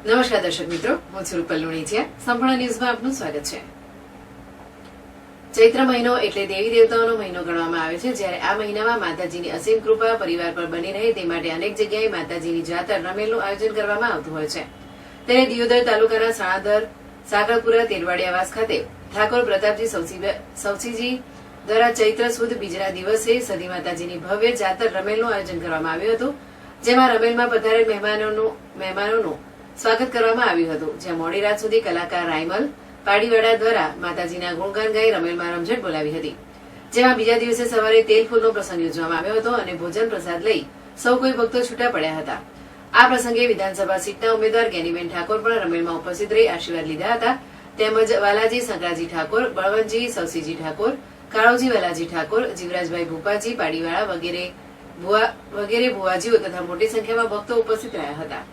નમસ્કાર દર્શક મિત્રો, હું છું રૂપલ લુણીચિયા. સંપૂર્ણ ન્યૂઝમાં આપનું સ્વાગત છે. ચૈત્ર મહિનો એટલે દેવી દેવતાઓનો મહિનો ગણવામાં આવે છે. જ્યારે આ મહિનામાં માતાજીની અસીમ કૃપા પરિવાર પર બની રહે તે માટે અનેક જગ્યાએ માતાજીની જાતર રમેલનું આયોજન કરવામાં આવતું હોય છે. ત્યારે દિયોદર તાલુકાના સાણાદર સાગરપુરા તેરવાડિયાવાસ ખાતે ઠાકોર પ્રતાપજી સવસીજી દ્વારા ચૈત્ર સુદ બીજના દિવસે સદી માતાજીની ભવ્ય જાતર રમેલનું આયોજન કરવામાં આવ્યું હતું. જેમાં રમેલમાં પધારેલ મહેમાનોનું સ્વાગત કરવામાં આવ્યું હતું. જ્યાં મોડી રાત સુધી કલાકાર રાયમલ પાડીવાડા દ્વારા માતાજીના ગુણગાન ગાઈ રમેલમાં રમઝટ બોલાવી હતી. જેમાં બીજા દિવસે સવારે તેલ ફૂલનો પ્રસંગ યોજવામાં આવ્યો હતો અને ભોજન પ્રસાદ લઈ સૌ કોઈ ભક્તો છૂટા પડ્યા હતા. આ પ્રસંગે વિધાનસભા સીટના ઉમેદવાર જ્ઞાનીબેન ઠાકોર પણ રમેલમાં ઉપસ્થિત રહી આશીર્વાદ લીધા હતા. તેમજ વાલાજી સંકરાજી ઠાકોર, બળવંતજી સવસીજી ઠાકોર, કાળોજી વાલાજી ઠાકોર, જીવરાજભાઈ ભૂપાજી પાડીવાળા વગેરે ભુવાજીઓ તથા મોટી સંખ્યામાં ભક્તો ઉપસ્થિત રહ્યા હતા.